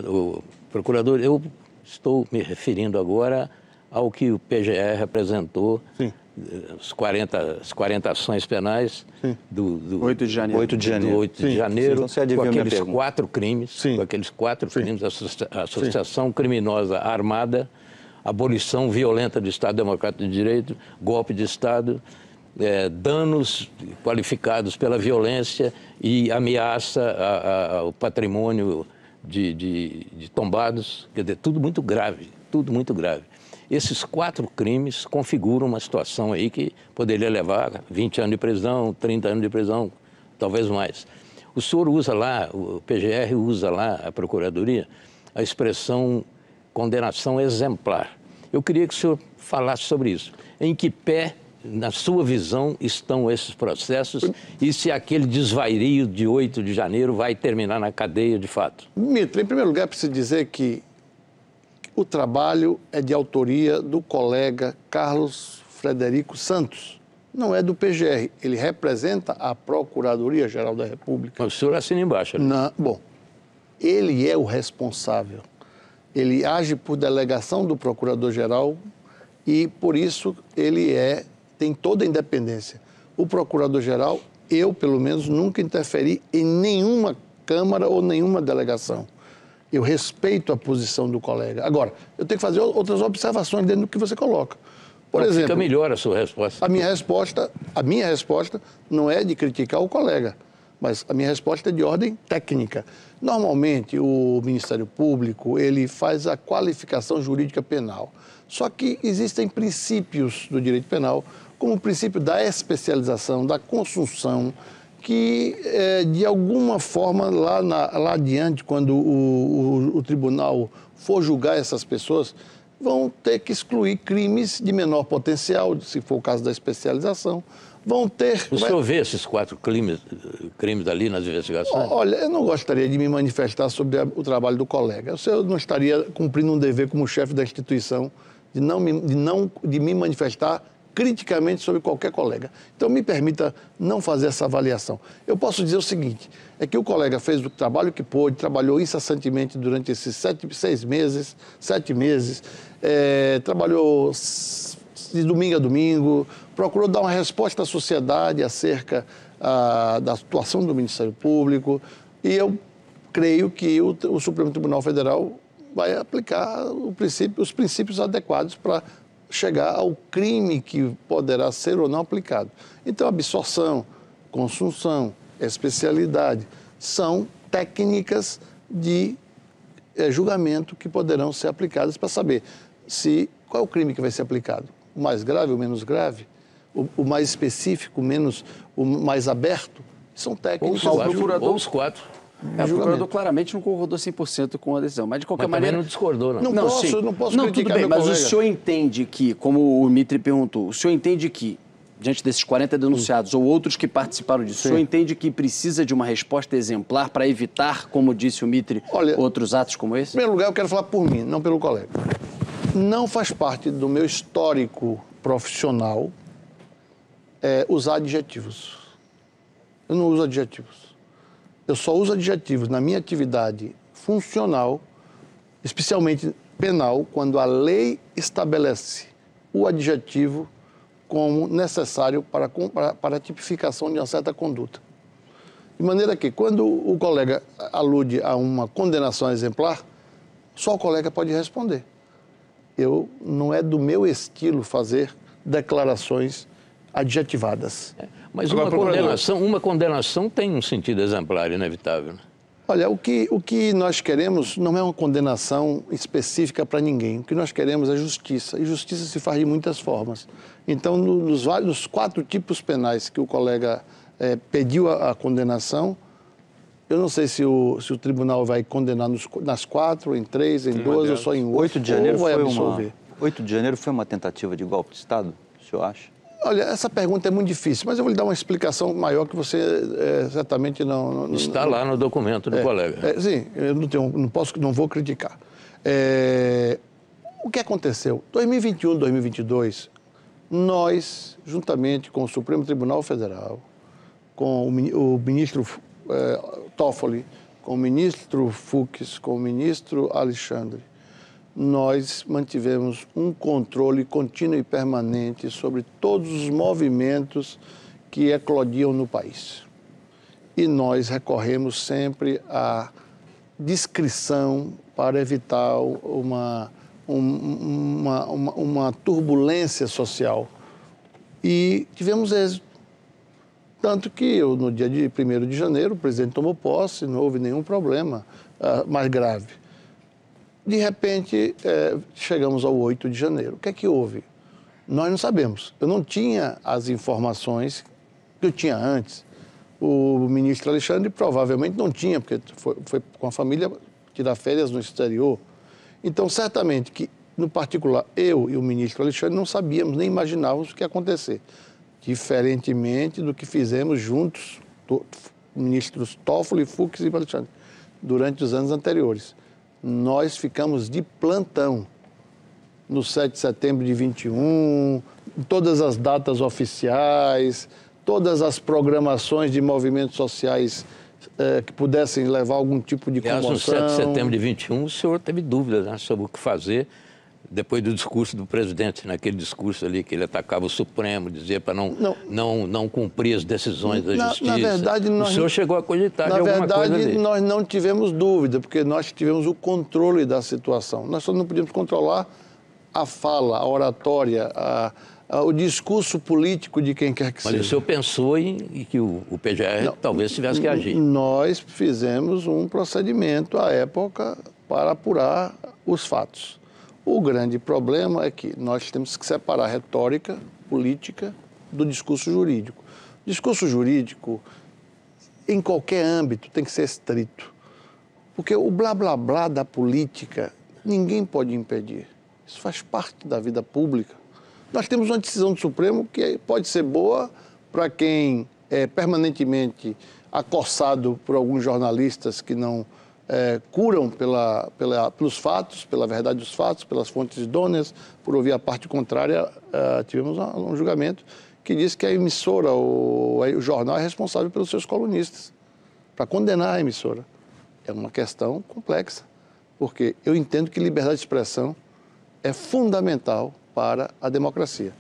O procurador, eu estou me referindo agora ao que o PGR apresentou, as 40 ações penais do 8 de janeiro. 8 de janeiro, Então, com aqueles 4 crimes, associação criminosa armada, abolição violenta do Estado Democrático de Direito, golpe de Estado, danos qualificados pela violência e ameaça ao patrimônio de tombados, quer dizer, tudo muito grave, tudo muito grave. Esses 4 crimes configuram uma situação aí que poderia levar 20 anos de prisão, 30 anos de prisão, talvez mais. O senhor usa lá, o PGR usa lá, a Procuradoria, a expressão condenação exemplar. Eu queria que o senhor falasse sobre isso. Em que pé, na sua visão, estão esses processos e se aquele desvario de 8 de janeiro vai terminar na cadeia de fato? Mitro, em primeiro lugar, preciso dizer que o trabalho é de autoria do colega Carlos Frederico Santos, não é do PGR. Ele representa a Procuradoria-Geral da República. O senhor assina embaixo. Não, bom, ele é o responsável. Ele age por delegação do Procurador-Geral e, por isso, ele tem toda a independência. O Procurador-Geral, eu, pelo menos, nunca interferi em nenhuma Câmara ou nenhuma delegação. Eu respeito a posição do colega. Agora, eu tenho que fazer outras observações dentro do que você coloca. Por exemplo, fica melhor a sua resposta. A minha resposta não é de criticar o colega, mas a minha resposta é de ordem técnica. Normalmente, o Ministério Público, ele faz a qualificação jurídica penal. Só que existem princípios do direito penal, como o princípio da especialização, da consunção, que, de alguma forma, lá adiante, quando o tribunal for julgar essas pessoas, vão ter que excluir crimes de menor potencial, se for o caso da especialização. Vão ter... O senhor vê esses 4 crimes ali nas investigações? Olha, eu não gostaria de me manifestar sobre o trabalho do colega. Eu não estaria cumprindo um dever como chefe da instituição de me manifestar criticamente sobre qualquer colega. Então, me permita não fazer essa avaliação. Eu posso dizer o seguinte, é que o colega fez o trabalho que pôde, trabalhou incessantemente durante esses 7 meses, trabalhou de domingo a domingo, procurou dar uma resposta à sociedade acerca da situação do Ministério Público, e eu creio que o Supremo Tribunal Federal vai aplicar os princípios adequados para chegar ao crime que poderá ser ou não aplicado. Então, absorção, consunção, especialidade, são técnicas de julgamento que poderão ser aplicadas para saber qual é o crime que vai ser aplicado. O mais grave ou menos grave? O mais específico, o mais aberto? São técnicas. Ou os 4. O procurador claramente não concordou 100% com a decisão, mas de qualquer maneira... não discordou, não. Não posso criticar tudo bem, meu mas colega. o senhor entende que, como o Mitri perguntou, o senhor entende que, diante desses 40 denunciados ou outros que participaram disso, o senhor entende que precisa de uma resposta exemplar para evitar, como disse o Mitri, outros atos como esse? Em primeiro lugar, eu quero falar por mim, não pelo colega. Não faz parte do meu histórico profissional usar adjetivos. Eu não uso adjetivos. Eu só uso adjetivos na minha atividade funcional, especialmente penal, quando a lei estabelece o adjetivo como necessário para a tipificação de uma certa conduta. De maneira que, quando o colega alude a uma condenação exemplar, só o colega pode responder. Não é do meu estilo fazer declarações adjetivadas. Mas uma condenação tem um sentido exemplar, inevitável. Olha, o que nós queremos não é uma condenação específica para ninguém. O que nós queremos é justiça. E justiça se faz de muitas formas. Então, nos 4 tipos penais que o colega pediu a condenação, eu não sei se o tribunal vai condenar nas 4, em 3, em 2 ou só em 8. 8 de janeiro foi uma tentativa de golpe de Estado, o senhor acha? Olha, essa pergunta é muito difícil, mas eu vou lhe dar uma explicação maior que você certamente não... Está lá no documento do colega. Sim, eu não vou criticar. O que aconteceu? 2021, 2022, nós, juntamente com o Supremo Tribunal Federal, com o ministro Toffoli, com o ministro Fux, com o ministro Alexandre, nós mantivemos um controle contínuo e permanente sobre todos os movimentos que eclodiam no país. E nós recorremos sempre à discrição para evitar uma turbulência social. E tivemos êxito. Tanto que no dia de 1º de janeiro o presidente tomou posse, não houve nenhum problema mais grave. De repente, chegamos ao 8 de janeiro. O que é que houve? Nós não sabemos. Eu não tinha as informações que eu tinha antes. O ministro Alexandre provavelmente não tinha, porque foi com a família tirar férias no exterior. Então, certamente que, no particular, eu e o ministro Alexandre não sabíamos, nem imaginávamos o que ia acontecer. Diferentemente do que fizemos juntos, ministros Toffoli, Fux e Alexandre, durante os anos anteriores. Nós ficamos de plantão no 7 de setembro de 21, todas as datas oficiais, todas as programações de movimentos sociais que pudessem levar algum tipo de comoção. No 7 de setembro de 21, o senhor teve dúvidas, né, sobre o que fazer depois do discurso do presidente, naquele discurso ali que ele atacava o Supremo, dizia para não cumprir as decisões da Justiça. Na verdade, o senhor chegou a cogitar de alguma coisa ali. Na verdade, nós não tivemos dúvida, porque nós tivemos o controle da situação. Nós só não podíamos controlar a fala, a oratória, o discurso político de quem quer que seja. Mas o senhor pensou em que o PGR talvez tivesse que agir? Nós fizemos um procedimento à época para apurar os fatos. O grande problema é que nós temos que separar a retórica política do discurso jurídico. O discurso jurídico, em qualquer âmbito, tem que ser estrito. Porque o blá blá blá da política, ninguém pode impedir. Isso faz parte da vida pública. Nós temos uma decisão do Supremo que pode ser boa para quem é permanentemente acossado por alguns jornalistas que não curam pelos fatos, pela verdade dos fatos, pelas fontes idôneas, por ouvir a parte contrária. Tivemos um julgamento que diz que a emissora, o jornal é responsável pelos seus colunistas, para condenar a emissora. É uma questão complexa, porque eu entendo que liberdade de expressão é fundamental para a democracia.